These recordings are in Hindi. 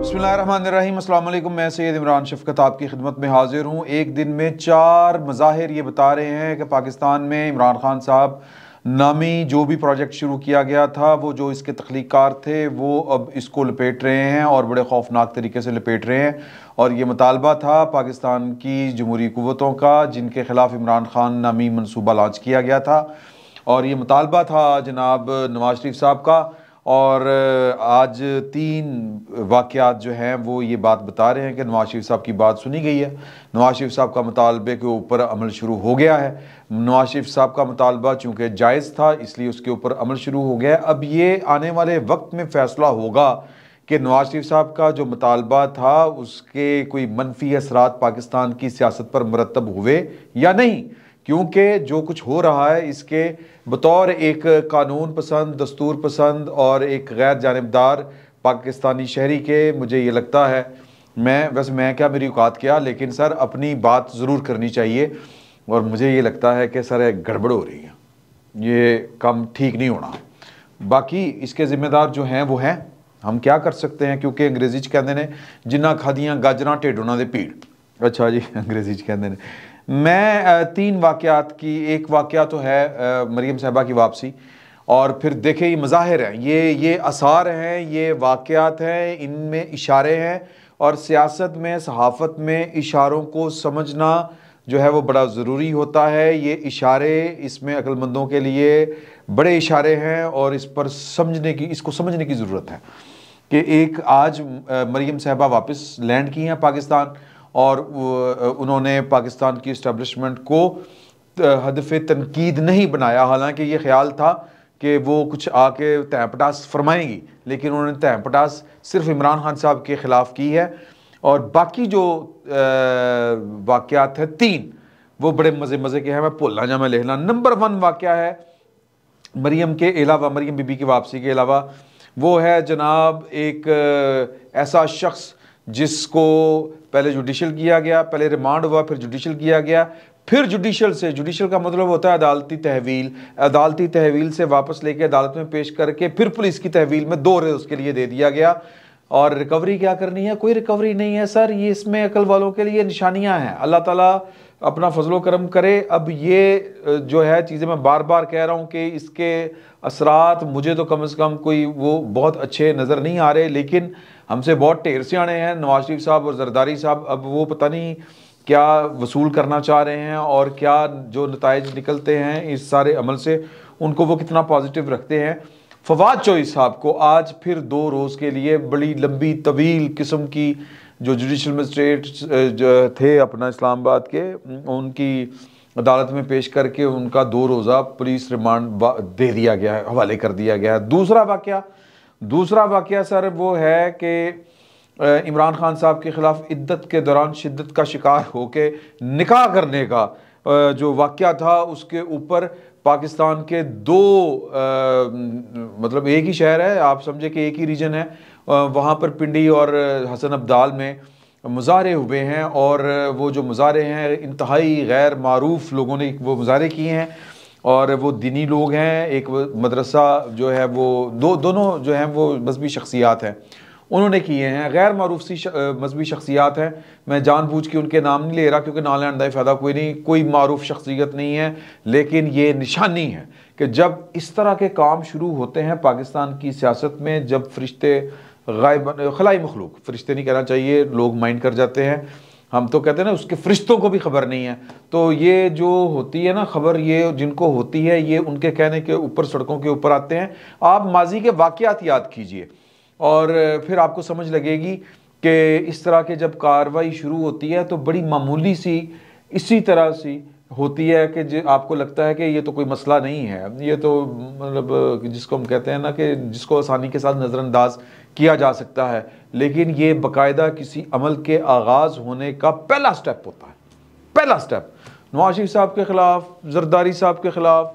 बिस्मिल्लाहिर्रहमानिर्रहीम, अस्सलाम वालेकुम। मैं सैयद इमरान शफ़क़त आपकी खिदमत में हाजिर हूँ। एक दिन में 4 मज़ाहिर ये बता रहे हैं कि पाकिस्तान में इमरान खान साहब नामी जो भी प्रोजेक्ट शुरू किया गया था, वो जो इसके तख्लीक़कार थे वो अब इसको लपेट रहे हैं और बड़े खौफनाक तरीके से लपेट रहे हैं। और ये मुतालबा था पाकिस्तान की जमहूरी क़ुव्वतों का, जिनके ख़िलाफ़ इमरान खान नामी मनसूबा लॉन्च किया गया था। और ये मुतालबा था जनाब नवाज़ शरीफ साहब का। और आज 3 वाक़यात जो हैं वो ये बात बता रहे हैं कि नवाज़ शरीफ साहब की बात सुनी गई है, नवाज़ शरीफ साहब का मुतालबे के ऊपर अमल शुरू हो गया है। नवाज़ शरीफ साहब का मुतालबा चूँकि जायज़ था इसलिए उसके ऊपर अमल शुरू हो गया है। अब ये आने वाले वक्त में फ़ैसला होगा कि नवाज़ शरीफ साहब का जो मुतालबा था उसके कोई मनफी असरात पाकिस्तान की सियासत पर मुरतब हुए या नहीं, क्योंकि जो कुछ हो रहा है इसके बतौर एक कानून पसंद, दस्तूर पसंद और एक गैर जानिबदार पाकिस्तानी शहरी के, मुझे ये लगता है, मैं क्या, मेरी औकात क्या, लेकिन सर अपनी बात ज़रूर करनी चाहिए। और मुझे ये लगता है कि सर गड़बड़ हो रही है, ये काम ठीक नहीं होना। बाकी इसके ज़िम्मेदार जो हैं वो हैं, हम क्या कर सकते हैं, क्योंकि अंग्रेज़ी कहते हैं जिन्ना खादियाँ गाजरां ढिड उन्हां दे पीड़। अच्छा जी, अंग्रेज़ी कहते हैं। मैं 3 वाक़यात की, एक वाक़या तो है मरीम साहिबा की वापसी, और फिर देखें ये मज़ाहिर हैं, ये आसार हैं, ये वाक़यात हैं, इनमें इशारे हैं। और सियासत में, सहाफ़त में इशारों को समझना जो है वो बड़ा ज़रूरी होता है। ये इशारे इसमें अक्लमंदों के लिए बड़े इशारे हैं और इसको समझने की ज़रूरत है कि एक आज मरीम साहिबा वापस लैंड की हैं पाकिस्तान, और उन्होंने पाकिस्तान की इस्टेब्लिशमेंट को हदफ़ तनकीद नहीं बनाया। हालांकि ये ख्याल था कि वो कुछ आके तहपटास फरमाएंगी, लेकिन उन्होंने तहपटास सिर्फ इमरान खान साहब के ख़िलाफ़ की है। और बाकी जो वाक़यात हैं 3, वो बड़े मज़े के हैं, मैं भुलना जा मैं लिखना। नंबर 1 वाक़या है मरीम के अलावा, मरीम बीबी की वापसी के अलावा, वो है जनाब एक ऐसा शख्स जिसको पहले जुडिशल किया गया, पहले रिमांड हुआ, फिर जुडिशल किया गया, फिर जुडिशल का मतलब होता है अदालती तहवील से वापस लेके अदालत में पेश करके फिर पुलिस की तहवील में 2 रोज़ के लिए दे दिया गया। और रिकवरी क्या करनी है? कोई रिकवरी नहीं है सर, ये इसमें अकल वालों के लिए निशानियां हैं। अल्लाह ताला अपना फजलो करम करे। अब ये जो है चीज़ें मैं बार बार कह रहा हूँ कि इसके असरात मुझे तो कम से कम कोई वो बहुत अच्छे नज़र नहीं आ रहे, लेकिन हमसे बहुत ढेर से आने हैं नवाज़ शरीफ साहब और जरदारी साहब। अब वो पता नहीं क्या वसूल करना चाह रहे हैं और क्या जो नताइज निकलते हैं इस सारे अमल से उनको वो कितना पॉजिटिव रखते हैं। फवाद चौधरी साहब को आज फिर 2 रोज़ के लिए बड़ी लंबी तवील किस्म की जो जुडिशल मजिस्ट्रेट थे अपना इस्लामाबाद के, उनकी अदालत में पेश करके उनका 2 रोज़ा पुलिस रिमांड दे दिया गया है, हवाले कर दिया गया है। दूसरा वाक़या सर वो है कि इमरान खान साहब के ख़िलाफ़ इद्दत के दौरान शिद्दत का शिकार होके निकाह करने का जो वाक़या था, उसके ऊपर पाकिस्तान के 2 मतलब एक ही शहर है, आप समझे कि एक ही रीजन है, वहाँ पर पिंडी और हसन अब्दाल में मुजाहरे हुए हैं। और वो जो मुजाहरे हैं इंतहाई गैर मारूफ लोगों ने वो मुजाहरे किए हैं, और वो दीनी लोग हैं। एक मदरसा जो है वो दोनों जो हैं वो मजहबी शख्सियात हैं, उन्होंने किए हैं, गैर मारूफ सी मजहबी शख्सियात हैं। मैं जानबूझ के उनके नाम नहीं ले रहा क्योंकि नाम लेने का फ़ायदा कोई नहीं, कोई मारूफ शख्सियत नहीं है, लेकिन ये निशानी है कि जब इस तरह के काम शुरू होते हैं पाकिस्तान की सियासत में, जब फरिश्ते गायब, खलाई मखलूक, फरिश्ते नहीं कहना चाहिए, लोग माइंड कर जाते हैं, हम तो कहते हैं ना उसके फरिश्तों को भी खबर नहीं है। तो ये जो होती है ना खबर, ये जिनको होती है ये उनके कहने के ऊपर सड़कों के ऊपर आते हैं। आप माजी के वाक़यात याद कीजिए और फिर आपको समझ लगेगी कि इस तरह के जब कार्रवाई शुरू होती है तो बड़ी मामूली सी इसी तरह सी होती है कि आपको लगता है कि ये तो कोई मसला नहीं है, ये तो मतलब जिसको हम कहते हैं ना कि जिसको आसानी के साथ नज़रअंदाज किया जा सकता है, लेकिन ये बाकायदा किसी अमल के आगाज़ होने का पहला स्टेप होता है। पहला स्टेप नवाज़ शरीफ साहब के ख़िलाफ़, जरदारी साहब के ख़िलाफ़,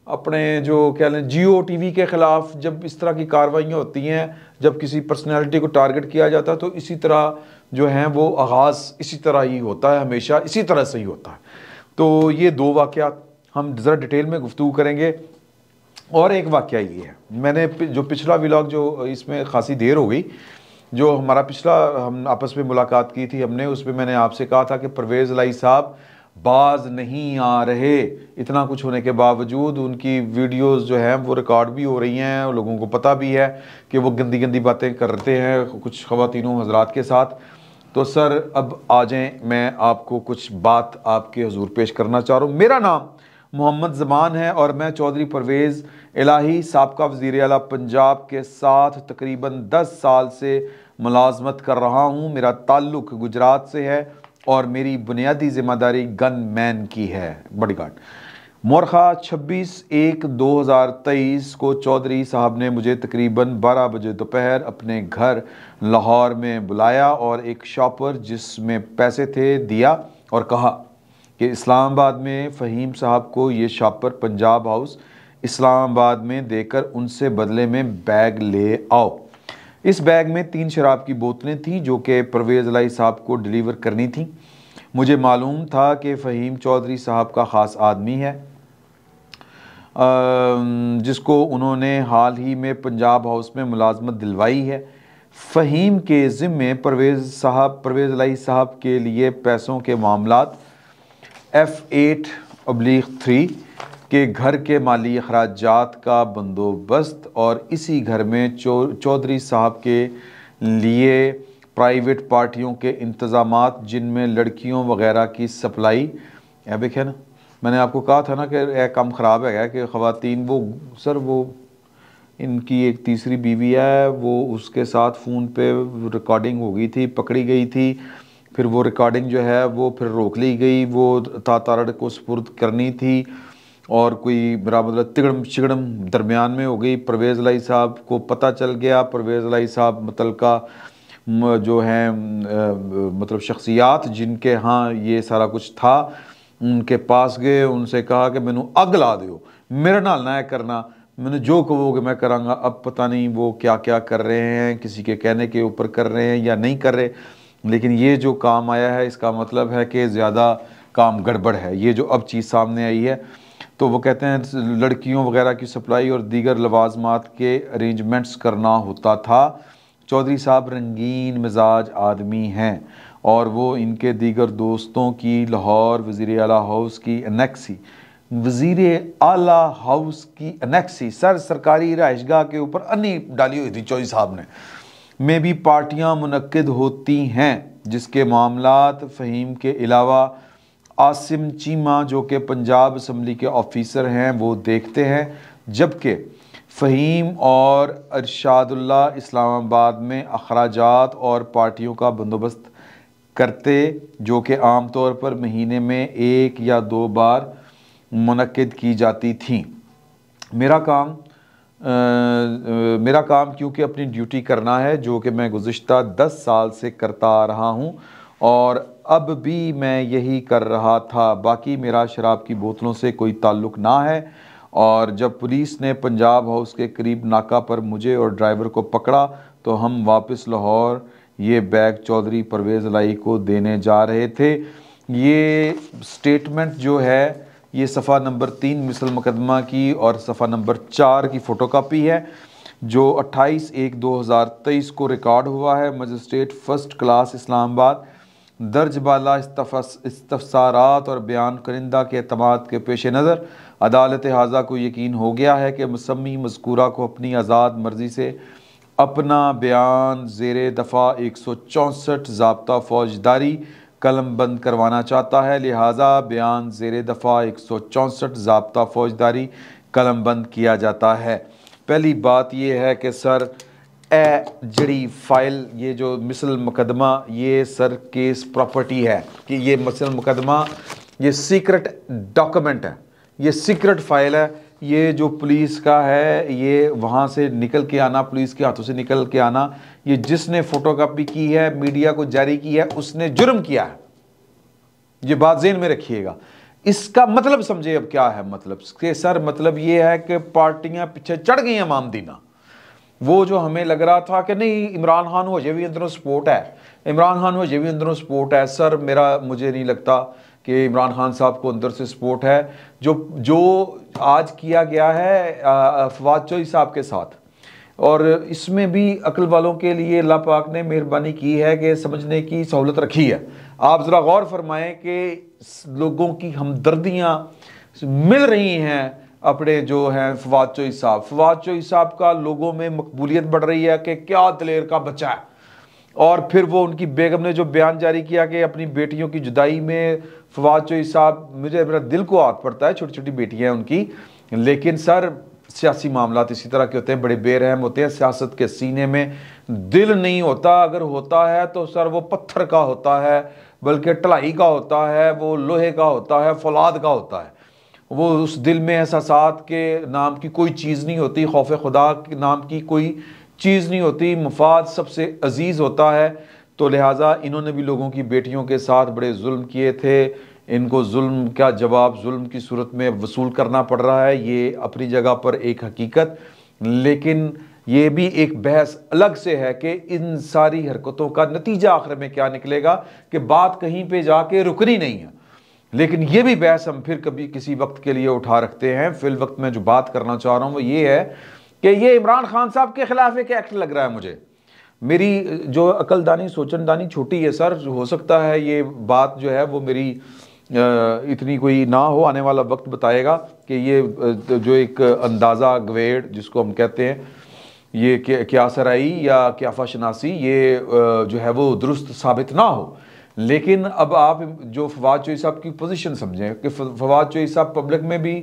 अपने जो कह लें जियो टीवी के ख़िलाफ़ जब इस तरह की कार्रवाइयाँ होती हैं, जब किसी पर्सनैलिटी को टारगेट किया जाता है, तो इसी तरह जो हैं वो आगाज़ इसी तरह ही होता है, हमेशा इसी तरह से ही होता है। तो ये 2 वाक़यात हम ज़रा डिटेल में गुफ्तगू करेंगे। और एक वाक़या ये है, मैंने जो पिछला व्लॉग जो इसमें खासी देर हो गई, जो हमारा पिछला हम आपस में मुलाकात की थी हमने, उसमें मैंने आपसे कहा था कि परवेज़ इलाही साहब बाज नहीं आ रहे। इतना कुछ होने के बावजूद उनकी वीडियोस जो हैं वो रिकॉर्ड भी हो रही हैं, लोगों को पता भी है कि वो गंदी गंदी बातें करते हैं कुछ ख़वातीनों हजरात के साथ। तो सर अब आ जाएं, मैं आपको कुछ बात आपके हुजूर पेश करना चाह रहा हूँ। मेरा नाम मोहम्मद ज़मान है और मैं चौधरी परवेज़ इलाही साबका वज़ीर आला पंजाब के साथ तकरीबन 10 साल से मुलाजमत कर रहा हूँ। मेरा ताल्लुक़ गुजरात से है और मेरी बुनियादी ज़िम्मेदारी गन मैन की है, बॉडीगार्ड। मोरखा 26/1/2023 को चौधरी साहब ने मुझे तकरीबन 12 बजे दोपहर अपने घर लाहौर में बुलाया और एक शॉपर जिसमें पैसे थे दिया और कहा कि इस्लामाबाद में फ़हीम साहब को ये शॉपर पंजाब हाउस इस्लामाबाद में देकर उनसे बदले में बैग ले आओ। इस बैग में 3 शराब की बोतलें थीं जो कि परवेज़ इलाही साहब को डिलीवर करनी थी। मुझे मालूम था कि फ़हीम चौधरी साहब का ख़ास आदमी है जिसको उन्होंने हाल ही में पंजाब हाउस में मुलाजमत दिलवाई है। फ़हीम के ज़िम्मे परवेज़ इलाही साहब के लिए पैसों के मामलात F8/3 के घर के माली अखराजात का बंदोबस्त और इसी घर में चौधरी साहब के लिए प्राइवेट पार्टियों के इंतज़ामात जिनमें लड़कियों वगैरह की सप्लाई है ना। मैंने आपको कहा था ना कि यह काम ख़राब है कि ख़वातीन वो सर वो इनकी एक तीसरी बीवी है, वो उसके साथ फ़ोन पे रिकॉर्डिंग हो गई थी, पकड़ी गई थी, फिर वो रिकॉर्डिंग जो है वो फिर रोक ली गई, वो तारड़ को सुपुर्द करनी थी और कोई मेरा मतलब तिगड़म चिगड़म दरमियान में हो गई। परवेज़ इलाही साहब को पता चल गया। परवेज़ इलाही साहब मुतलका जो हैं मतलब शख्सियात जिनके यहाँ ये सारा कुछ था उनके पास गए, उनसे कहा कि मैनू अग ला दो, मेरे नाल ना करना, मैंने जो कहोगे मैं करांगा। अब पता नहीं वो क्या क्या कर रहे हैं, किसी के कहने के ऊपर कर रहे हैं या नहीं कर रहे, लेकिन ये जो काम आया है इसका मतलब है कि ज़्यादा काम गड़बड़ है। ये जो अब चीज़ सामने आई है तो वो कहते हैं लड़कियों वगैरह की सप्लाई और दीगर लवाजमात के अरेंजमेंट्स करना होता था। चौधरी साहब रंगीन मिजाज आदमी हैं और वो इनके दीगर दोस्तों की लाहौर वज़ीर आला हाउस की अनेक्सी सर सरकारी रहायशगाह के ऊपर अन्नी डाली हुई थी चौधरी साहब ने, में भी पार्टियां मुनक्किद होती हैं जिसके मामलात फ़हीम के अलावा आसिम चीमा जो कि पंजाब असम्बली के ऑफिसर हैं वो देखते हैं, जबकि फ़हीम और अरशादुल्ला इस्लामाबाद में अखराजात और पार्टियों का बंदोबस्त करते जो कि आम तौर पर महीने में 1 या 2 बार मुनक्किद की जाती थी। मेरा काम क्योंकि अपनी ड्यूटी करना है जो कि मैं गुज़िश्ता 10 साल से करता आ रहा हूँ और अब भी मैं यही कर रहा था। बाकी मेरा शराब की बोतलों से कोई ताल्लुक़ ना है और जब पुलिस ने पंजाब हाउस के करीब नाका पर मुझे और ड्राइवर को पकड़ा तो हम वापस लाहौर ये बैग चौधरी परवेज़ इलाही को देने जा रहे थे। ये स्टेटमेंट जो है ये सफ़ा नंबर 3 मिसल मुकदमा की और सफ़ा नंबर 4 की फ़ोटोकॉपी है जो 28/1/2023 को रिकॉर्ड हुआ है। मजिस्ट्रेट फ़र्स्ट क्लास इस्लामाबाद दर्ज बाला इस्तफसारात और बयान करिंदा के एतमाद के पेश नज़र अदालत हाजा को यकीन हो गया है कि मुसम्मी मज़कूरा को अपनी आज़ाद मर्ज़ी से अपना बयान ज़ेरे दफ़ा 164 ज़ाब्ता फ़ौजदारी कलम बंद करवाना चाहता है, लिहाजा बयान ज़ेरे दफ़ा 164 ज़ाब्ता फ़ौजदारी कलम बंद किया जाता है। पहली बात यह है कि सर जड़ी फ़ाइल ये जो मिसल मुकदमा ये सर केस प्रॉपर्टी है कि ये मिसल मुकदमा ये सीक्रेट डॉक्यूमेंट है, ये सीक्रेट फ़ाइल है, ये जो पुलिस का है ये वहाँ से निकल के आना, पुलिस के हाथों से निकल के आना, ये जिसने फ़ोटोकॉपी की है मीडिया को जारी की है उसने जुर्म किया है। ये बात ज़हन में रखिएगा। इसका मतलब समझे अब क्या है मतलब कि सर मतलब ये है कि पार्टियां पीछे चढ़ गई हैं मामदीना। वो जो हमें लग रहा था कि नहीं इमरान खान हो भी अंदरों सपोर्ट है, इमरान खान हो भी अंदरों सपोर्ट है, सर मुझे नहीं लगता कि इमरान खान साहब को अंदर से सपोर्ट है। जो आज किया गया है फवाद चौधरी साहब के साथ, और इसमें भी अक्ल वालों के लिए अल्लाह पाक ने मेहरबानी की है कि समझने की सहूलत रखी है। आप ज़रा गौर फरमाएं कि लोगों की हमदर्दियाँ मिल रही हैं अपने जो हैं फवाद चौधरी साहब। फवाद चौधरी साहब का लोगों में मकबूलियत बढ़ रही है कि क्या दिलेर का बच्चा है। और फिर वो उनकी बेगम ने जो बयान जारी किया कि अपनी बेटियों की जुदाई में फवाद चौधरी साहब, मुझे मेरा दिल को हाथ पड़ता है, छोटी छोटी बेटियां हैं उनकी, लेकिन सर सियासी मामलात इसी तरह के होते हैं, बड़े बेरहम होते हैं। सियासत के सीने में दिल नहीं होता, अगर होता है तो सर वो पत्थर का होता है, बल्कि ढलाई का होता है, वो लोहे का होता है, फौलाद का होता है। वो उस दिल में एहसासात के नाम की कोई चीज़ नहीं होती, खौफ खुदा के नाम की कोई चीज़ नहीं होती, मफाद सबसे अजीज़ होता है। तो लिहाजा इन्होंने भी लोगों की बेटियों के साथ बड़े जुल्म किए थे। इनको जुल्म का जवाब जुल्म की सूरत में वसूल करना पड़ रहा है, ये अपनी जगह पर एक हकीकत। लेकिन ये भी एक बहस अलग से है कि इन सारी हरकतों का नतीजा आखिर में क्या निकलेगा, कि बात कहीं पे जाके रुकनी नहीं है। लेकिन ये भी बहस हम फिर कभी किसी वक्त के लिए उठा रखते हैं। फिल वक्त मैं जो बात करना चाह रहा हूँ वो ये है कि ये इमरान खान साहब के खिलाफ एक एक्ट लग रहा है। मुझे मेरी जो अकलदानी सोचनदानी छोटी है सर, हो सकता है ये बात जो है वो मेरी इतनी कोई ना हो, आने वाला वक्त बताएगा कि ये जो एक अंदाज़ा गवेड़ जिसको हम कहते हैं, ये क्या सराई या क्या फशनासी, ये जो है वो दुरुस्त साबित ना हो। लेकिन अब आप जो फवाद चौधरी साहब की पोजीशन समझें कि फवाद चौधरी साहब पब्लिक में भी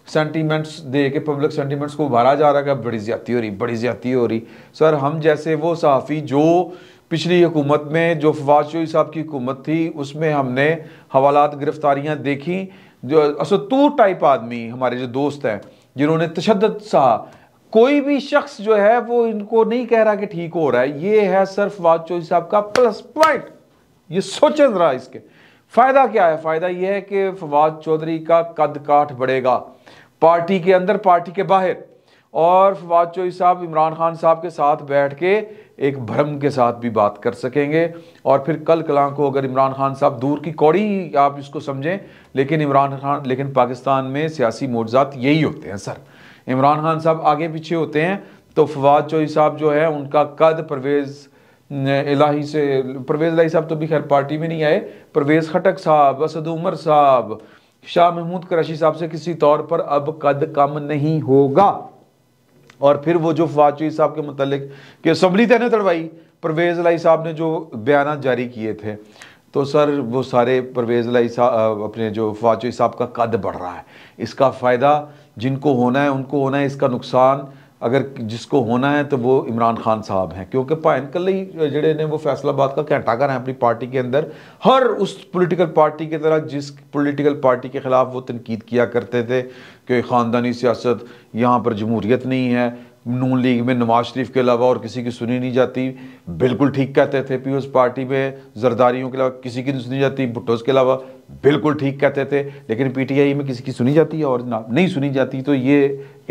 सेंटीमेंट्स दे के पब्लिक सेंटीमेंट्स को उभारा जा रहा है कि बड़ी ज़्यादती हो रही, बड़ी ज़्यादती हो रही। सर हम जैसे वो सहाफ़ी जो पिछली हुकूमत में, जो फवाद चौधरी साहब की हुकूमत थी, उसमें हमने हवालात गिरफ्तारियाँ देखी। जो असतूर टाइप आदमी हमारे जो दोस्त हैं जिन्होंने तशद्दुद सहा, कोई भी शख्स जो है वो इनको नहीं कह रहा कि ठीक हो रहा है। ये है सर फवाद चौधरी साहब का प्लस पॉइंट। ये सोचें जरा, इसके फ़ायदा क्या है? फ़ायदा यह है कि फवाद चौधरी का कद काठ बढ़ेगा, पार्टी के अंदर पार्टी के बाहर। और फवाद चौधरी साहब इमरान खान साहब के साथ बैठ के एक भरम के साथ भी बात कर सकेंगे। और फिर कल कलां को अगर इमरान खान साहब, दूर की कौड़ी आप इसको समझें, लेकिन पाकिस्तान में सियासी मोर्जात यही होते हैं सर। इमरान खान साहब आगे पीछे होते हैं तो फवाद चौधरी साहब जो है उनका कद परवेज़ इलाही साहब तो भी खैर पार्टी में नहीं आए, परवेज़ खटक साहब, असद उमर साहब, शाह महमूद कराची साहब से किसी तौर पर अब कद कम नहीं होगा। और फिर वो जो फवाद चौधरी साहब के मुतालिक कि असम्बली तैने तड़वाई, परवेज़ इलाही साहब ने जो बयान जारी किए थे, तो सर वो सारे परवेज़ इलाही साहब, अपने जो फवाद चौधरी साहब का कद बढ़ रहा है। इसका फ़ायदा जिनको होना है उनको होना है, इसका नुकसान अगर जिसको होना है तो वो इमरान खान साहब हैं। क्योंकि भाइन कल ही जड़े ने वो फैसलाबाद का घंटा घर है अपनी पार्टी के अंदर, हर उस पॉलिटिकल पार्टी की तरह जिस पॉलिटिकल पार्टी के ख़िलाफ़ वो तनकीद किया करते थे कि ख़ानदानी सियासत, यहाँ पर जमहूरियत नहीं है, नून लीग में नवाज शरीफ के अलावा और किसी की सुनी नहीं जाती। बिल्कुल ठीक कहते थे। पीपल्स पार्टी में जरदारियों के अलावा किसी की नहीं सुनी जाती, भुट्टोज़ के अलावा बिल्कुल ठीक कहते थे। लेकिन पीटीआई में किसी की सुनी जाती है और नहीं सुनी जाती। तो ये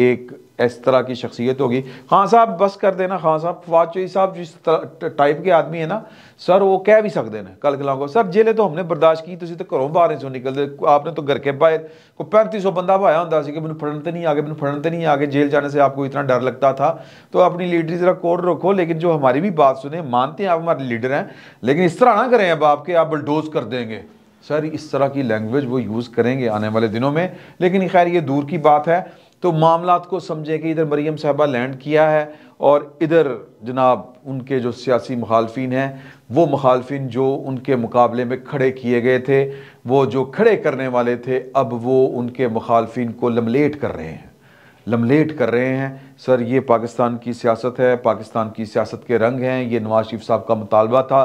एक इस तरह की शख्सियत होगी। खान साहब बस कर देना, खान साहब फवाद चौधरी साहब जिस टाइप के आदमी है ना सर, वो कह भी सकते हैं कल कलां को, सर जेले तो हमने बर्दाश्त की, तुम तो घरों बाहर चो निकलते, आपने तो घर के बाहर को 3500 बंदा भाया होंगे कि मैंने फड़न तो नहीं आगे, मैंने फड़न तो नहीं आगे, जेल जाने से आपको इतना डर लगता था। तो अपनी लीडरी जरा कोड रखो, लेकिन जो हमारी भी बात सुने, मानते हैं आप हमारे लीडर हैं, लेकिन इस तरह ना करें अब आपके आप बुलडोज कर देंगे। सर इस तरह की लैंग्वेज वो यूज़ करेंगे आने वाले दिनों में। लेकिन खैर ये दूर की बात है। तो मामलात को समझे कि इधर मरीम साहबा लैंड किया है और इधर जनाब उनके जो सियासी मुखालफिन हैं, वो मुखालफिन जो उनके मुकाबले में खड़े किए गए थे, वो जो खड़े करने वाले थे, अब वो उनके मुखालफिन को लमलेट कर रहे हैं, लमलेट कर रहे हैं। सर ये पाकिस्तान की सियासत है, पाकिस्तान की सियासत के रंग हैं। ये नवाज शरीफ साहब का मुतालबा था,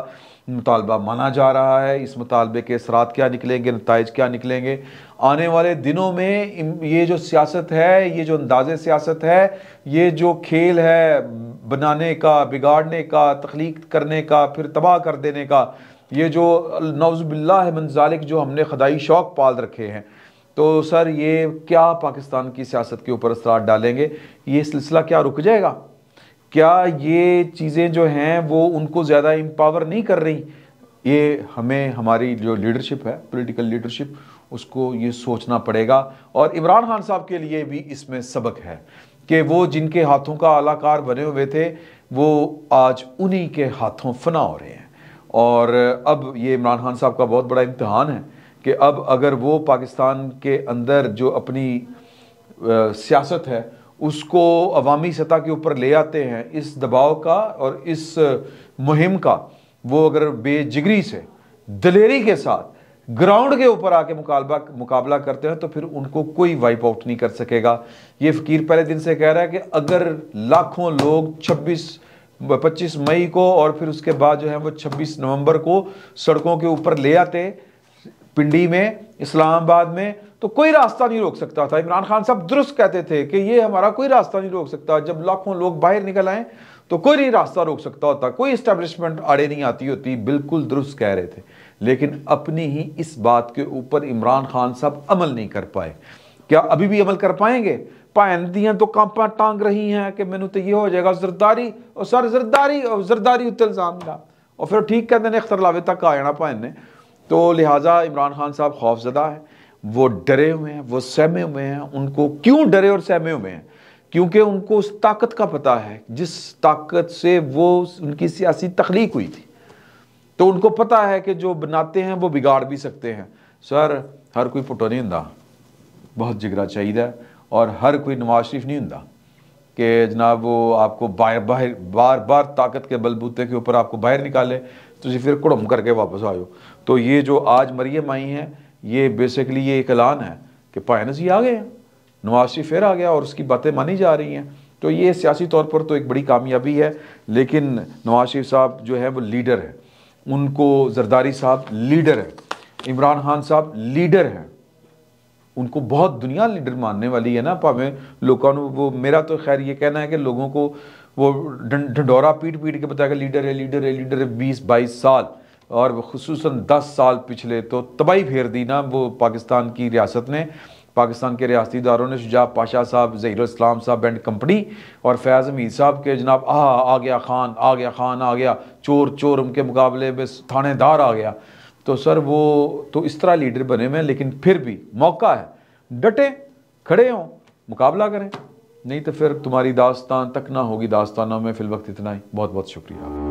मुतालबा माना जा रहा है। इस मुतालबे के असरात क्या निकलेंगे, नताइज क्या निकलेंगे आने वाले दिनों में। ये जो सियासत है, ये जो अंदाज़े सियासत है, ये जो खेल है बनाने का, बिगाड़ने का, तख्लीक करने का, फिर तबाह कर देने का, ये जो नौज़ुबिल्लाह मिन ज़ालिक जो हमने खुदाई शौक़ पाल रखे हैं, तो सर ये क्या पाकिस्तान की सियासत के ऊपर असरात डालेंगे? ये सिलसिला क्या रुक जाएगा? क्या ये चीज़ें जो हैं वो उनको ज़्यादा एम्पावर नहीं कर रही? ये हमें, हमारी जो लीडरशिप है, पॉलिटिकल लीडरशिप, उसको ये सोचना पड़ेगा। और इमरान खान साहब के लिए भी इसमें सबक है कि वो जिनके हाथों का आलाकार बने हुए थे वो आज उन्हीं के हाथों फना हो रहे हैं। और अब ये इमरान खान साहब का बहुत बड़ा इम्तिहान है कि अब अगर वो पाकिस्तान के अंदर जो अपनी सियासत है उसको अवामी सतह के ऊपर ले आते हैं, इस दबाव का और इस मुहिम का वो अगर बेजिगरी से दलेरी के साथ ग्राउंड के ऊपर आके मुकाबला करते हैं तो फिर उनको कोई वाइप आउट नहीं कर सकेगा। ये फ़कीर पहले दिन से कह रहा है कि अगर लाखों लोग 25 मई को और फिर उसके बाद जो है वो 26 नवंबर को सड़कों के ऊपर ले आते, पिंडी में, इस्लामाबाद में, तो कोई रास्ता नहीं रोक सकता था। इमरान खान साहब दुरुस्त कहते थे कि ये हमारा कोई रास्ता नहीं रोक सकता। जब लाखों लोग बाहर निकल आए तो कोई नहीं रास्ता रोक सकता होता, कोई इस्टेब्लिशमेंट आड़े नहीं आती होती। बिल्कुल दुरुस्त कह रहे थे, लेकिन अपनी ही इस बात के ऊपर इमरान खान साहब अमल नहीं कर पाए। क्या अभी भी अमल कर पाएंगे? भैन दियां तो कांपा टांग रही हैं कि मैनू तो ये हो जाएगा जरदारी और सर जरदारी उत्ते इल्जाम ला और फिर ठीक कहते हैं अख्तर लावे तक आ जाना भैन ने। तो लिहाजा इमरान खान साहब खौफजदा है, वो डरे हुए हैं, वो सहमे हुए हैं। उनको क्यों डरे और सहमे हुए हैं? क्योंकि उनको उस ताकत का पता है जिस ताकत से वो उनकी सियासी तख्लीक हुई थी। तो उनको पता है कि जो बनाते हैं वो बिगाड़ भी सकते हैं। सर हर कोई पुट्टो नहीं हुंदा, बहुत जिगरा चाहिए, और हर कोई नवाज शरीफ नहीं हुंदा कि जनाब वो आपको बार बार ताकत के बलबूते के ऊपर आपको बाहर निकाले तो फिर कुड़म करके वापस आयो। तो ये जो आज मरियम आई हैं, ये बेसिकली ये एक ऐलान है कि भाई नज़ी आ गए हैं, नवाज शरीफ फिर आ गया और उसकी बातें मानी जा रही हैं। तो ये सियासी तौर पर तो एक बड़ी कामयाबी है, लेकिन नवाज शरीफ साहब जो है वो लीडर है, उनको जरदारी साहब लीडर है, इमरान खान साहब लीडर हैं, उनको बहुत दुनिया लीडर मानने वाली है ना। भावें लोगों वो, मेरा तो खैर ये कहना है कि लोगों को वो ढंडोरा पीट के बताया लीडर है 20-22 साल, और खुसूसन 10 साल पिछले तो तबाही फेर दी ना वो पाकिस्तान की रियासत ने, पाकिस्तान के रियासती इदारों ने। शुजा पाशा साहब, ज़हीरुल इस्लाम साहब एंड कंपनी और फैज़ हमीद साहब के जनाब आ गया खान आ गया, चोर उनके मुकाबले में थानेदार आ गया। तो सर वो तो इस तरह लीडर बने हुए हैं, लेकिन फिर भी मौका है, डटे खड़े हों, मुकाबला करें, नहीं तो फिर तुम्हारी दास्तान तक ना होगी। दास्तानों में फिल वक्त इतना ही। बहुत बहुत शुक्रिया।